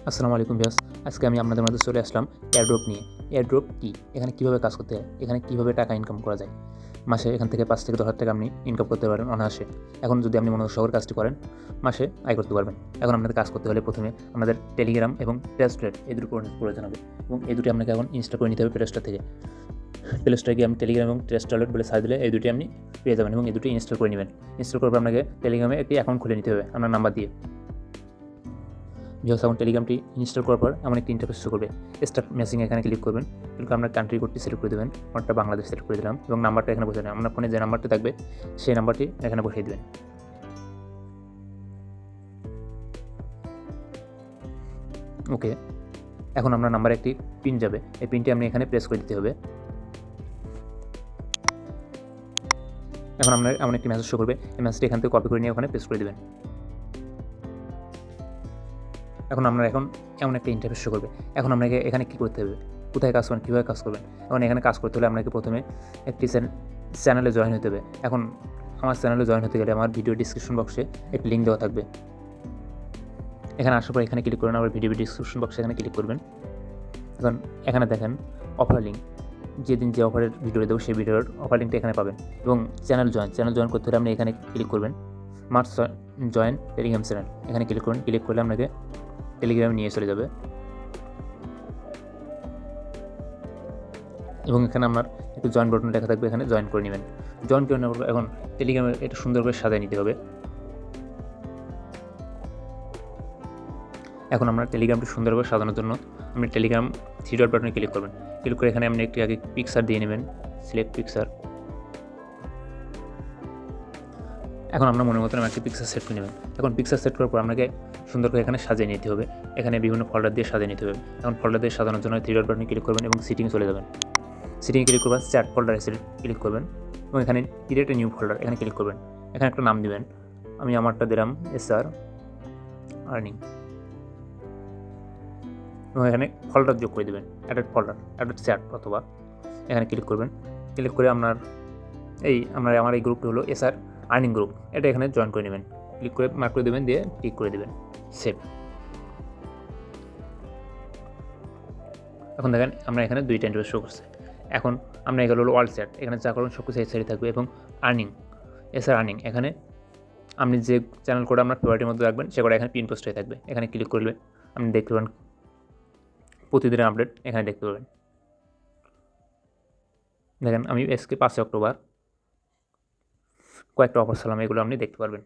আসসালামু আলাইকুম ভিউয়ার্স। আজকে আমি আপনাদের মাঝে চলে আসলাম এয়ারড্রপ নিয়ে। এয়ারড্রপ কি, এখানে কীভাবে কাজ করতে হয়, এখানে কীভাবে টাকা ইনকাম করা যায়। মাসে এখান থেকে 5 থেকে 10,000 টাকা আপনি ইনকাম করতে পারেন অনায়াসে। এখন যদি আপনি মনোযোগ সহকারে কাজটি করেন, মাসে আয় করতে পারবেন। এখন আপনাদের কাজ করতে হলে প্রথমে আপনাদের টেলিগ্রাম এবং ট্রাস্টেড এই দুটো প্রয়োজন হবে, এবং এই দুটি আপনাকে এখন ইনস্টল করে নিতে হবে প্লে স্টোর থেকে। প্লে স্টোরে গিয়ে আপনি টেলিগ্রাম এবং ট্রাস্টেড বলে সার্চ দিলে এই দুটি আপনি পেয়ে যাবেন, এবং এই দুটি ইনস্টল করে নেবেন। ইনস্টল করার পর আপনাকে টেলিগ্রামে একটি অ্যাকাউন্ট খুলে নিতে হবে আপনার নাম্বার দিয়ে। ভিউয়ার্স, এখন টেলিগ্রামটি ইনস্টল করার পর এমন একটি ইন্টারফেস শো করবে। স্টার্ট মেসেজিং এখানে ক্লিক করবেন। কিন্তু আপনার কান্ট্রি কোডটি সিলেক্ট করে দেবেন। আমারটা বাংলাদেশ সিলেক্ট করে দিলাম, এবং নাম্বারটা এখানে বসে দেবেন। আপনার ফোনে যে নাম্বারটি থাকবে সেই নাম্বারটি এখানে বসিয়ে দেবেন। ওকে, এখন আপনার নাম্বারে একটি পিন যাবে। এই পিনটি আপনি এখানে প্রেস করে দিতে হবে। এখন আপনার এমন একটি মেসেজ শো করবে। এই মেসেজটি এখান থেকে কপি করে নিয়ে ওখানে পেস্ট করে দেবেন। এখন আপনার এমন একটা ইন্টারফেস শো করবে। এখন আপনাকে এখানে কী করতে হবে, কোথায় কাজ করবেন, কীভাবে কাজ করবেন। এখন এখানে কাজ করতে হলে আপনাকে প্রথমে একটি চ্যানেলে জয়েন হতে হবে। এখন আমার চ্যানেলে জয়েন হতে গেলে আমার ভিডিও ডিসক্রিপশন বক্সে একটি লিঙ্ক দেওয়া থাকবে। এখানে আসার পর এখানে ক্লিক করবেন, আবার ভিডিও ডিসক্রিপশন বক্সে এখানে ক্লিক করবেন। এখন এখানে দেখেন অফার লিঙ্ক, যেদিন যে অফারের ভিডিও দেবো সেই ভিডিওর অফার লিঙ্কটা এখানে পাবেন। এবং চ্যানেল জয়েন করতে হলে আপনি এখানে ক্লিক করবেন, মার্চ জয়েন টেলিগ্রাম চ্যানেল, এখানে ক্লিক করুন। ক্লিক করলে আপনাকে টেলিগ্রামে নিয়ে চলে যাবে, এবং এখানে আপনার একটু জয়েন বাটন লেখা থাকবে, এখানে জয়েন করে নেবেন। জয়েন করে নেওয়ার পর এখন টেলিগ্রামে এটা সুন্দর করে সাজিয়ে নিতে হবে। এখন আপনার টেলিগ্রামটি সুন্দর করে সাজানোর জন্য আপনি টেলিগ্রাম 3 ডট বাটনে ক্লিক করবেন। ক্লিক করে এখানে আপনি একটি আগে পিকচার দিয়ে নেবেন, সিলেক্ট পিকচার। এখন আপনার মনের মতন একটি পিকচার সেট করে নেবেন। এখন পিকচার সেট করার পর আপনাকে সুন্দর করে এখানে সাজিয়ে নিতে হবে। এখানে বিভিন্ন ফোল্ডার দিয়ে সাজিয়ে নিতে হবে। এখন ফোল্ডার দিয়ে সাজানোর জন্য 3 ডট বাটনে ক্লিক করবেন এবং সিটিং চলে যাবেন। সিটিংয়ে ক্লিক করবেন, চ্যাট ফোল্ডারে ক্লিক করবেন, এবং এখানে ক্রিয়েট এ নিউ ফোল্ডার এখানে ক্লিক করবেন। এখানে একটা নাম দিবেন, আমি আমারটা দিলাম SR আর্নিং, এবং এখানে ফোল্ডার যোগ করে দেবেন, অ্যাডেড ফোল্ডার, অ্যাডেড চ্যাট অথবা। এখানে ক্লিক করবেন। ক্লিক করে আমার এই গ্রুপটি হলো SR আর্নিং গ্রুপ, এটা এখানে জয়েন করে নেবেন। ক্লিক করে মার্ক করে দেবেন, দিয়ে টিক করে দেবেন, সেভ। এখন দেখেন আমরা এখানে 2টা ইন্টারফেস শো করছে। এখন আমরা এগুলো হলো অল চ্যাট, এখানে যা করুন সব কিছু এই সাইডে থাকবে, এবং আর্নিং SR আর্নিং, এখানে আপনি যে চ্যানেল কোড আপনার ফেভারিটের মধ্যে রাখবেন সে কোড এখানে পিন পোস্ট হয়ে থাকবে। এখানে ক্লিক করলে আপনি দেখতে পাবেন প্রতিদিনের আপডেট এখানে দেখতে পাবেন। দেখেন আমি আজকে 5 অক্টোবর কয়েকটা অফার ছিলাম, এগুলো আপনি দেখতে পারবেন।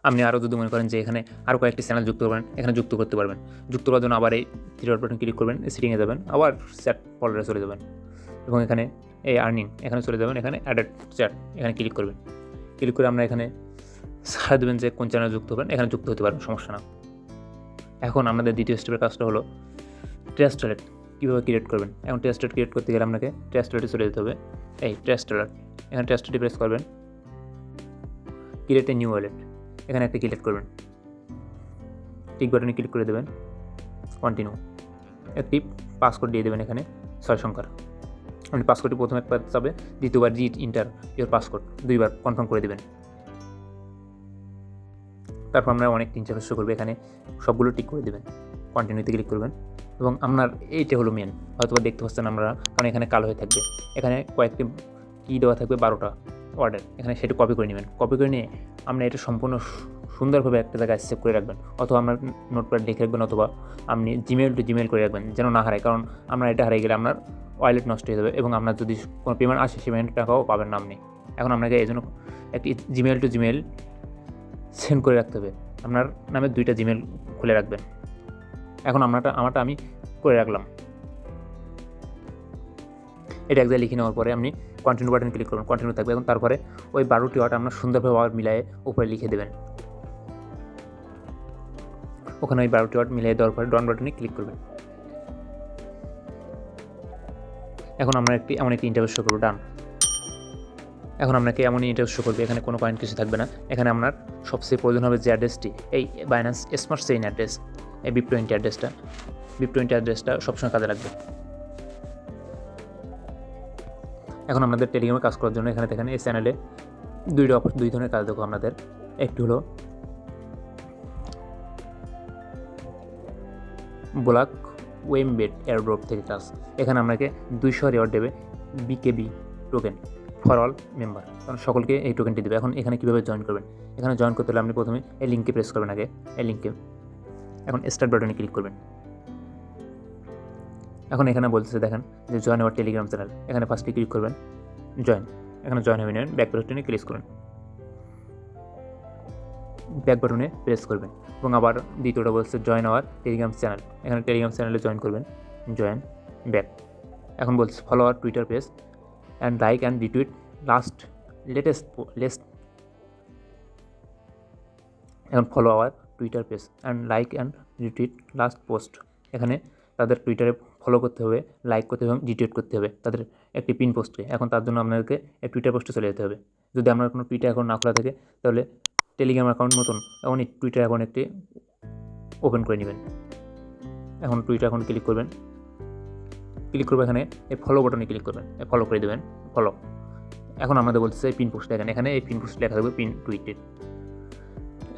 আপনি আরও যদি মনে করেন যে এখানে আরও কয়েকটি চ্যানেল যুক্ত করবেন, এখানে যুক্ত করতে পারবেন। যুক্ত করার জন্য আবার এই 3 ডট বাটন ক্লিক করবেন, সিটিংয়ে যাবেন, আবার চ্যাট ফোল্ডারে চলে যাবেন, এবং এখানে এই আর্নিং এখানে চলে যাবেন। এখানে অ্যাডেড চ্যাট এখানে ক্লিক করবেন। ক্লিক করে আমরা এখানে সারা দেবেন যে কোন চ্যানেল যুক্ত হবেন, এখানে যুক্ত হতে পারবেন, সমস্যা না। এখন আমাদের দ্বিতীয় স্টেপের কাজটা হলো ট্রাস্টেড কীভাবে ক্রিয়েট করবেন। এখন ট্রাস্টেড ক্রিয়েট করতে গেলে আপনাকে ট্রাস্টেডে চলে যেতে হবে। এই ট্রাস্টেড, এখানে ট্রাস্টেডে প্রেস করবেন, ক্রিয়েট এ নিউ ওয়ালেট, এখানে একটা ক্লিক করবেন, টিক বাটনে ক্লিক করে দেবেন, কন্টিনিউ। একটি পাসওয়ার্ড দিয়ে দেবেন, এখানে 6 সংখ্যার। আপনি পাসওয়ার্ডটি প্রথমে একবার যাবে, দ্বিতীয়বার ইন্টার ইওর পাসওয়ার্ড 2বার কনফার্ম করে দেবেন। তারপর আপনার অনেক ইন্টারফেস শো করবে, এখানে সবগুলো টিক করে দেবেন, কন্টিনিউতে ক্লিক করবেন, এবং আপনার এইটা হলো মেন, হয়তো দেখতে পাচ্ছেন আমরা, কারণ এখানে কালো হয়ে থাকবে। এখানে কয়েকটি কী দেওয়া থাকবে, 12টা অর্ডার, এখানে সেটা কপি করে নেবেন। কপি করে নিয়ে আপনি এটা সম্পূর্ণ সুন্দরভাবে একটা জায়গায় সেভ করে রাখবেন, অথবা আপনার নোটপ্যাড লিখে রাখবেন, অথবা আপনি জিমেল টু জিমেল করে রাখবেন, যেন না হারায়। কারণ আমরা এটা হারিয়ে গেলে আপনার ওয়ালেট নষ্ট হয়ে যাবে, এবং আপনার যদি কোনো পেমেন্ট আসে সেই পেমেন্টের টাকাও পাবেন না আপনি। এখন আপনাকে এই জন্য একটি জিমেল টু জিমেল সেন্ড করে রাখতে হবে। আপনার নামে 2টা জিমেল খুলে রাখবেন। এখন আমারটা আমি করে রাখলাম, এটা এক জায়গায় লিখে নেওয়ার পরে আপনি কন্টিনিউ বাটন ক্লিক করবেন, কন্টিনিউ থাকবে। এখন তারপরে ওই 12টি ওয়ার্ড আপনার সুন্দরভাবে আবার মিলিয়ে উপরে লিখে দেবেন। ওখানে ওই 12টি ওয়ার্ড মিলিয়ে দেওয়ার পরে ডান বাটনে ক্লিক করবেন। এখন আমরা এমন একটি ইন্টারফেস শো করবো, ডান। এখন আপনাকে এমনই ইন্টারফেস শো করবে, এখানে কোনো পয়েন্ট কিছু থাকবে না। এখানে আপনার সবচেয়ে প্রয়োজন হবে যে অ্যাড্রেসটি, এই বাইন্যান্স স্মার্ট চেইন অ্যাড্রেস, এই BIP20 অ্যাড্রেসটা সবসময় কাজে লাগবে। এখন আপনাদের টেলিগ্রামে কাজ করার জন্য এখানে দেখেন এই চ্যানেলে 2 ধরনের কাজ দেখো আপনাদের। একটি হলো ব্লক ওয়েমবেড এয়ারড্রপ থেকে কাজ। এখানে আপনাকে 200 রিওয়ার্ড দেবে BKB token for all member, কারণ সকলকে এই টোকেনটি দেবে। এখন এখানে কীভাবে জয়েন করবেন? এখানে জয়েন করতে হলে আপনি প্রথমে এই লিঙ্কে প্রেস করবেন, আগে এই লিঙ্কে, এখন স্টার্ট বাটনে ক্লিক করবেন। এখন এখানে বলতেছে দেখেন যে জয়েন আওয়ার টেলিগ্রাম চ্যানেল, এখানে ফার্স্টে ক্লিক করবেন জয়েন, এখানে জয়েন হয়ে নেবেন, ব্যাক বাটনে ক্লিক করবেন, ব্যাক বাটনে প্রেস করবেন এবং আবার দ্বিতীয়টা বলছে জয়েন আওয়ার টেলিগ্রাম চ্যানেল, এখানে টেলিগ্রাম চ্যানেলে জয়েন করবেন, জয়েন, ব্যাক। এখন বলছে follow our Twitter page and like and retweet latest এখন follow our Twitter page and like and retweet last post. এখানে তাদের টুইটারে ফলো করতে হবে, লাইক করতে হবে এবং রিটুইট করতে হবে তাদের একটি পিন পোস্টকে। এখন তার জন্য আপনাদেরকে এই টুইটার পোস্টে চলে যেতে হবে। যদি আপনার কোনো টুইটার অ্যাকাউন্ট না খোলা থাকে তাহলে টেলিগ্রাম অ্যাকাউন্ট মতন এমনই টুইটার অ্যাকাউন্ট একটি ওপেন করে নেবেন। এখন টুইটার অ্যাকাউন্ট ক্লিক করবেন, ক্লিক করবে এখানে এই ফলো বাটনে ক্লিক করবেন, ফলো করে দেবেন, ফলো। এখন আমাদের বলতেছে পিন পোস্ট, এখানে এই পিন পোস্ট লেখা থাকবে পিন টুইটেড।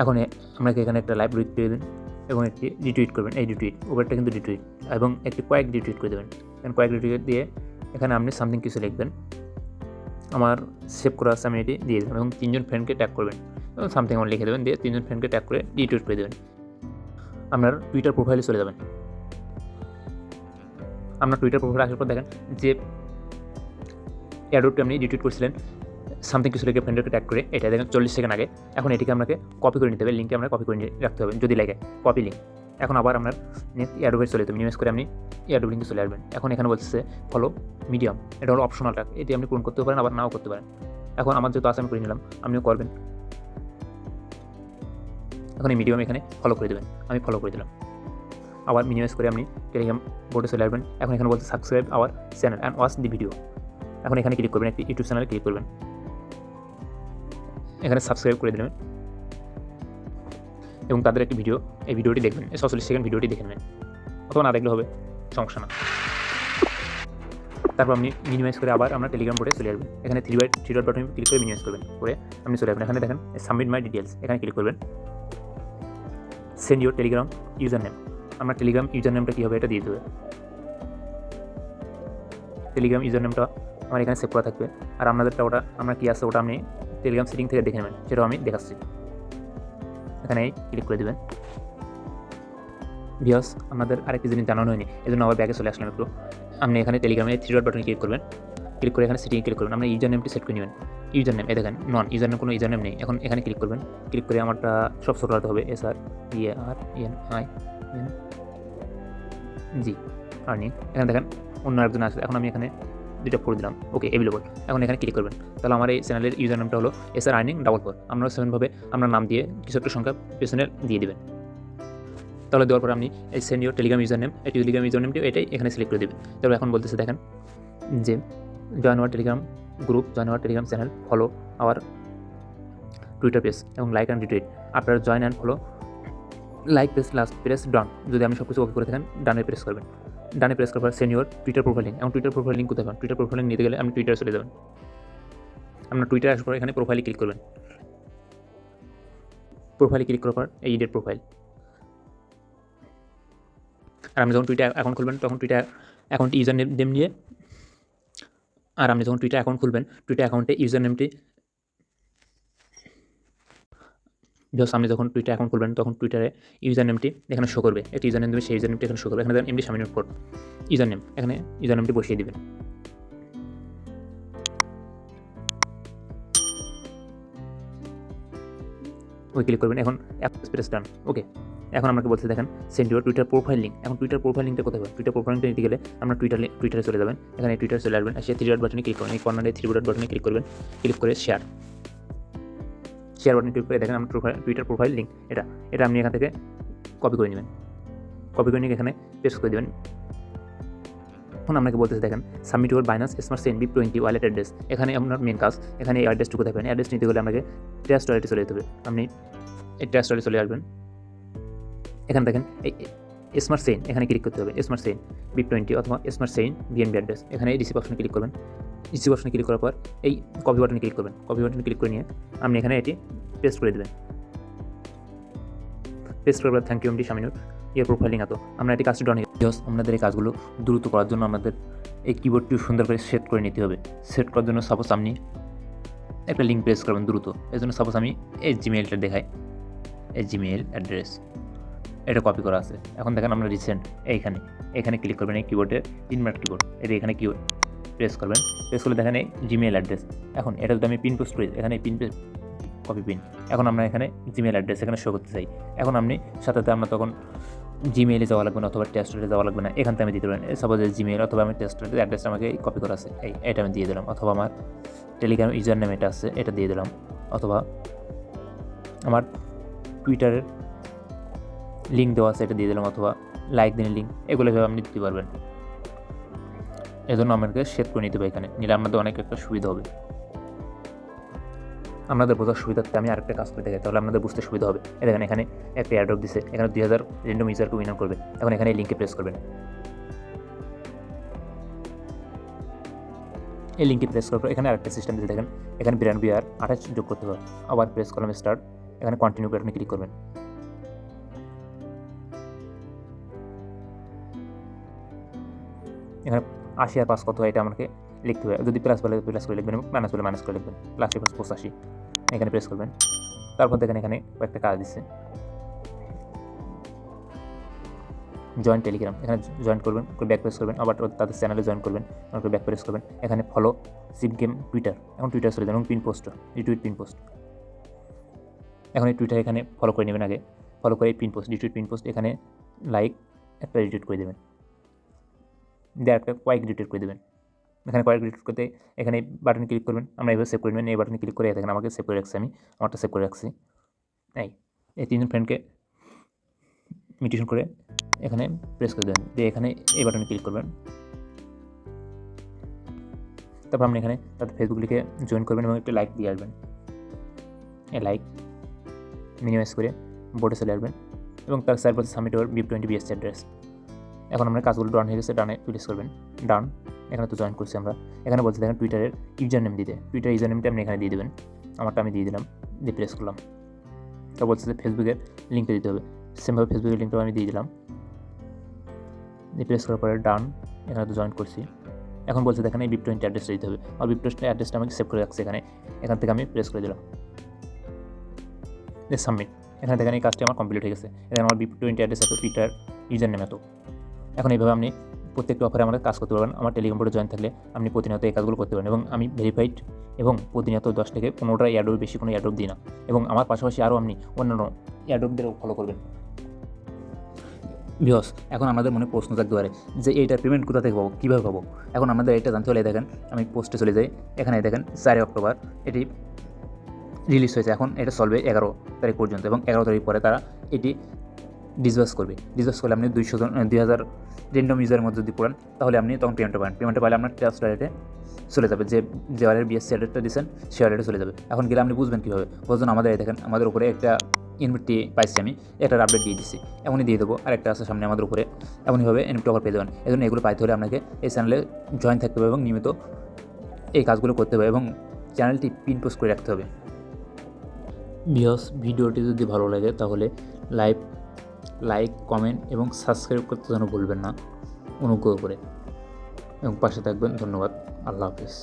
এখন আপনাকে এখানে একটা লাইভ টুইট দিয়ে দেবেন এবং একটি রিটুইট করবেন, এই রিটুইট ওপরটা কিন্তু রিটুইট এবং একটি কয়েক রিটুইট করে দেবেন। এখানে কয়েক রিটুইট দিয়ে এখানে আপনি সামথিং কিছু লিখবেন, আমার সেভ করা আছে আমি এটি দিয়ে দেবেন এবং 3জন ফ্রেন্ডকে ট্যাগ করবেন এবং সামথিং আমার লিখে দেবেন, দিয়ে 3জন ফ্রেন্ডকে ট্যাগ করে রিটুইট করে দেবেন। আপনার টুইটার প্রোফাইলে চলে যাবেন। আপনার টুইটার প্রোফাইলে আসার পর দেখেন যে এয়ারড্রপটি আপনি রিটুইট করছিলেন সামথিং কিছু লিখে ফ্রেন্ডকে ট্যাগ করে, এটা দেখেন 40 সেকেন্ড আগে। এখন এটিকে আপনাকে কপি করে নিতে হবে, লিঙ্কে আপনাকে কপি করে রাখতে হবে যদি লাগে, কপি লিঙ্ক। এখন আবার আপনার নেক্সট এয়ারড্রপে চলে যেতে হবে, মিনিমাইজ করে আপনি এয়ারড্রপ লিঙ্কে চলে আসবেন। এখন এখানে বলছে ফলো মিডিয়াম, এটা হলো অপশনাল ট্যাগ, এটি আপনি পূরণ করতে পারেন আবার নাও করতে পারেন। এখন আমার যেহেতু আছে আমি করে নিলাম, আপনিও করবেন। এখন এই মিডিয়াম এখানে ফলো করে দেবেন, আমি ফলো করে দিলাম। আবার মিনিমাইজ করে আপনি টেলিগ্রাম বোর্ডে চলে আসবেন। এখন এখানে বলছে subscribe our channel and watch the video, এখন এখানে ক্লিক করবেন, একটি ইউটিউব চ্যানেলে ক্লিক করবেন, এখানে সাবস্ক্রাইব করে দেবেন এবং তাদের একটি ভিডিও, এই ভিডিওটি দেখবেন, 46 সেকেন্ড ভিডিওটি দেখে নেবেন, অথবা না দেখলে হবে, সমস্যা না। তারপর আপনি মিনিমাইজ করে আবার আমরা টেলিগ্রাম বোর্ডে চলে আসবেন। এখানে থ্রি ডট বাটনে ক্লিক করে মিনিমাইজ করবেন, করে আপনি চলে আসবেন। এখানে দেখেন সাবমিট মাই ডিটেলস, এখানে ক্লিক করবেন, send your Telegram user name, আমরা টেলিগ্রাম ইউজার নেমটা কী হবে এটা দিয়ে দেবে। টেলিগ্রাম ইউজার নেমটা আমার এখানে সেভ করা থাকবে, আর আপনাদেরটা ওটা আমরা কী আছে ওটা আপনি টেলিগ্রাম সেটিং থেকে দেখে নেবেন, সেটাও আমি দেখাচ্ছি। এখানে ক্লিক করে দেবেন। ভিউয়ার্স, আপনাদের আরেকটি জিনিস জানানো হয়নি, এই জন্য আবার ব্যাগে চলে আসলাম একটু। আপনি এখানে টেলিগ্রামে থ্রি ডট বাটনে ক্লিক করবেন, ক্লিক করে এখানে সেটিং ক্লিক করবেন, আপনি ইউজার নেমটি সেট করে নেবেন। ইউজার নেম, দেখেন নন ইউজার নেম, কোনো ইউজার নেম নেই। এখন এখানে ক্লিক করবেন, ক্লিক করে আমারটা সব ছোটো হতে হবে, SRENING আর্নিং। এখানে দেখেন অন্য একজন আছে, এখন আমি এখানে দুইটা করে দিলাম, ওকে এভেলেবল। এখন এখানে ক্লিক করবেন, তাহলে আমার এই চ্যানেলের ইউজার নামটা হলো SRENING44, আপনারা সেমভাবে আপনার নাম দিয়ে কিছু একটা সংখ্যা পেছনে দিয়ে দেবেন। তাহলে দেওয়ার পর আপনি এই send your Telegram user name, এই টেলিগ্রাম ইউজার নেমটি এটাই এখানে সিলেক্ট করে দেবেন। তারপর এখন বলতেছে দেখেন যে join our Telegram group, join our Telegram channel, follow our Twitter page এবং লাইক অ্যান্ড রিটুইট। আপনারা join and follow like page last press done, যদি আপনি সব কিছু ওকে করে থাকেন ডানে প্রেস করবেন। ডানে প্রেস করার পর send your Twitter profile link, এবং টুইটার প্রোফাইল লিঙ্ক কোথায় পাবেন? টুইটার প্রোফাইল লিঙ্ক নিতে গেলে আপনি টুইটারে চলে যাবেন। আপনার টুইটার আসার পর এখানে প্রোফাইলে ক্লিক করবেন, প্রোফাইলে ক্লিক করার পর এই এডিট প্রোফাইল। আর আপনি যখন টুইটার অ্যাকাউন্ট খুলবেন তখন টুইটার অ্যাকাউন্ট ইউজার নেম নিয়ে, আর আপনি যখন টুইটার অ্যাকাউন্ট খুলবেন টুইটার অ্যাকাউন্টে ইউজার নেমটি, আপনি যখন টুইটার অ্যাকাউন্ট খুলবেন তখন টুইটারে ইউজার নেমটি এখানে শো করবে, একটি ইউজার নেম দেবে, সেই ইউজার নেমটি এখানে শো করবে। এখানে এমডি সামিনুর পর ইউজার নেম, এখানে ইউজার নেমটি বসিয়ে দেবেন। ওই ক্লিক করবেন, এখন প্রেস ডান, ওকে। এখন আমাকে বলতে দেখেন send your Twitter profile link. এখন টুইটার প্রোফাইল লিঙ্কটা কোথায় পাবেন? টুইটার প্রোফাইল লিঙ্কটা নিতে গেলে আমরা টুইটারে চলে যাবেন, এখানে টুইটারে চলে আসবেন, এসে থ্রি ডট বাটনে ক্লিক করবেন, এই কর্নারে থ্রি ডট বাটনে ক্লিক করবেন, ক্লিক করে শেয়ার বাটনে ক্লিক করে দেখেন আমার টুইটার প্রোফাইল লিঙ্ক, এটা আপনি এখান থেকে কপি করে নেবেন, কপি করে নিয়ে এখানে পেস্ট করে দেবেন। এখন আপনাকে বলতেছে দেখেন submit your Binance smart chain BIP20 wallet address. এখানে আপনার মেন কাজ, এখানে এই অ্যাড্রেসটুকু থাকবেন। অ্যাড্রেস নিতে গেলে আপনাকে ট্রাস্ট ওয়ালেটে চলে যেতে হবে, আপনি এই ট্রাস্ট ওয়ালেটে চলে আসবেন। এখানে দেখেন এই স্মার্ট চেইন, এখানে ক্লিক করতে হবে, স্মার্ট চেইন BIP20 অথবা স্মার্ট চেইন BNB অ্যাড্রেস। এখানে এই রিসিভ অপশনে ক্লিক করবেন, রিসিভ অপশনে ক্লিক করার পর এই কপি বাটনে ক্লিক করবেন, কপি বাটনে ক্লিক করে নিয়ে আপনি এখানে এটি পেস্ট করে দেবেন। পেস্ট করার পর থ্যাংক ইউ এমডি সামিনুর, এর প্রোফাইলিং এত। আমরা এটি কাজটি ডান। আপনাদের এই কাজগুলো দ্রুত করার জন্য আমাদের এই কিবোর্ডটি সুন্দর করে সেট করে নিতে হবে। সেট করার জন্য সাপোজ আপনি একটা লিঙ্ক প্রেস করবেন দ্রুত। এর জন্য সাপোজ আমি এই জিমেইলটা দেখাই, এই জিমেইল অ্যাড্রেস এটা কপি করা আছে। এখন দেখেন আমরা রিসেন্ট এখানে ক্লিক করবেন, এই কিবোর্ডে ইনভার্ট কিবোর্ড, এটা এখানে কিবোর্ড প্রেস করবেন। প্রেস করলে দেখেন এই জিমেইল অ্যাড্রেস। এখন এটা যদি আমি পিন পোস্ট করি, এখানে পিন কপি পিন, এখন আমরা এখানে জিমেইল অ্যাড্রেস এখানে শো করতে চাই। এখন আপনি সাথে আমরা তখন জিমেইলে যাওয়া লাগবে না অথবা টেস্টে যাওয়া লাগবে না, এখান থেকে আমি দিতে পারেন। সাপোজ জিমেইল অথবা আমি টেস্টের অ্যাড্রেসটা আমাকে কপি করা আছে, এটা আমি দিয়ে দিলাম। অথবা আমার টেলিগ্রাম ইউজার নেম এটা আছে, এটা দিয়ে দিলাম। অথবা আমার টুইটারের লিঙ্ক দেওয়া আছে, এটা দিয়ে দিলাম। অথবা লাইক দিনের লিঙ্ক, এগুলো ভেবে আপনি দিতে পারবেন। এজন্য আমাকে সেট করে নিতে হবে। এখানে নিলে আপনাদের অনেক একটা সুবিধা হবে। আপনাদের বোঝার সুবিধার্থে আমি আরেকটা কাজ করে দেখাই, তাহলে আপনাদের বুঝতে সুবিধা হবে। দেখেন এখানে একটা এয়ারড্রপ দিছে, এখানে 2000 র্যান্ডম ইউজারকে উইনার করবে। এখন এখানে এই লিঙ্কে প্রেস করবেন। এই লিঙ্কে প্রেস করার পর এখানে আরেকটা সিস্টেম দিতে দেখেন, এখানে ব্র্যান্ড বিয়ার 28 যোগ করতে হবে। আবার প্রেস করলাম স্টার্ট, এখানে কন্টিনিউ বাটনে ক্লিক করবেন। এখানে 80 আর 5 কত হয় এটা আমাকে লিখতে হবে। যদি প্লাস বলে প্লাস করে লিখবেন এবং মাইনাস বলে মাইনাস করে লিখবেন। প্লাস + 85 এখানে প্রেস করবেন। তারপর দেখেন এখানে কয়েকটা কাজ দিচ্ছে, জয়েন টেলিগ্রাম, এখানে জয়েন করবেন, ব্যাক প্রেস করবেন। আবার তাদের চ্যানেলে জয়েন করবেন, ব্যাক প্রেস করবেন। এখানে ফলো সিপ গেম টুইটার, এখন টুইটার চলে যান এবং pin post, retweet pin post. এখন এই টুইটার এখানে ফলো করে নেবেন, আগে ফলো করে pin post, retweet pin post, এখানে লাইক একটা রিটুইট করে দেবেন, দিয়ে একটা কয়েক রিটুইট করে দেবেন। এখানে কয়েক রিটুইট করতে এখানে বাটনে ক্লিক করবেন। আমরা এভাবে সেভ করে নেবেন, এই বাটনে ক্লিক করে দেখেন আমাকে সেভ করে রাখছি, আমি আমারটা সেভ করে রাখছি। এই 3জন ফ্রেন্ডকে মিউটেশন করে এখানে প্রেস করে দেবেন, দিয়ে এখানে এই বাটনে ক্লিক করবেন। তারপর আপনি এখানে তাদের ফেসবুক লিখে জয়েন করবেন এবং একটা লাইক দিয়ে আসবেন। এই লাইক মিনিমাইজ করে বোর্ডে চলে আসবেন এবং তার সাইড বলছে সাবমিট ওর VIP20 BSC অ্যাড্রেস। এখন আমরা কাজগুলো ডান হয়ে গেছে, ডানে প্রেস করবেন, ডান। এখানে তো জয়েন করছি আমরা। এখানে বলছে দেখেন টুইটারের ইউজার নেম দিতে, টুইটার ইউজার নেমটা আপনি এখানে দিয়ে দেবেন। আমারটা আমি দিয়ে দিলাম, দিয়ে প্রেস করলাম। তো বলছে যে ফেসবুকের লিঙ্কটা দিতে হবে, সেমভাবে ফেসবুকের লিঙ্কটাও আমি দিয়ে দিলাম, দিয়ে প্রেস করার পরে ডান। এখানে তো জয়েন করছি। এখন বলছে দেখেন এই VIP20 অ্যাড্রেসটা দিতে হবে, আর VIP20 অ্যাড্রেসটা আমাকে সেভ করে রাখছে এখান থেকে আমি প্রেস করে দিলাম, দিয়ে সাবমিট। এখানে দেখেন এই কাজটি আমার কমপ্লিট হয়ে গেছে। এখানে আমার VIP20 অ্যাড্রেস এত, টুইটার ইউজার নেম এত। এখন এইভাবে আপনি প্রত্যেকটা অফারে আমাদের কাজ করতে পারবেন। আমার টেলিগ্রাম বোর্ডে জয়েন থাকলে আপনি প্রতিনিয়ত এই কাজগুলো করতে পারেন এবং আমি ভেরিফাইড এবং প্রতিনিয়ত 10 থেকে 15টা এয়ারড্রপ, বেশি কোনো এয়ারড্রপ দিই না। এবং আমার পাশাপাশি আরও আপনি অন্যান্য এয়ারড্রপদেরও ফলো করবেন। ভিউয়ার্স, এখন আমাদের মনে প্রশ্ন থাকতে পারে যে এইটার পেমেন্ট কোথা থেকে পাবো, কীভাবে পাবো। এখন আমাদের এটা জানতে হলে দেখেন আমি পোস্টে চলে যাই, এখানে দেখেন 4 অক্টোবর এটি রিলিজ হয়েছে। এখন এটা চলবে 11 তারিখ পর্যন্ত এবং 11 তারিখ পরে তারা এটি ডিসবার্স করবে। ডিসবার্স করলে আপনি 2000 র্যান্ডম ইউজারের মধ্যে যদি পড়েন তাহলে আপনি তখন পেমেন্টটা পাবেন। পেমেন্টটা পাইলে আপনার ট্রাস্ট ওয়ালেটে চলে যাবে, যে ওয়ালেটের BSC অ্যাড্রেসটা দিচ্ছেন সে ওয়ালেটে চলে যাবে। এখন গেলে আপনি বুঝবেন কীভাবে। বুঝুন আমাদের দেখেন আমাদের উপরে একটা এনএফটি পাইছি, আমি একটা আপডেট দিয়ে দিচ্ছি, এমনই দিয়ে দেবো। আরেকটা আছে সামনে আমাদের উপরে, এমনইভাবে এনএফটি অফার পেয়ে যাবেন। এই জন্য এগুলো পাইতে হলে আপনাকে এই চ্যানেলে জয়েন থাকতে হবে এবং নিয়মিত এই কাজগুলো করতে হবে এবং চ্যানেলটি পিন পোস্ট করে রাখতে হবে। ভিউয়ার্স, ভিডিওটি যদি ভালো লাগে তাহলে লাইক, কমেন্ট এবং সাবস্ক্রাইব করতে যেন ভুলবেন না, অনুগ্রহ করে, এবং পাশে থাকবেন। ধন্যবাদ। আল্লাহ হাফেজ।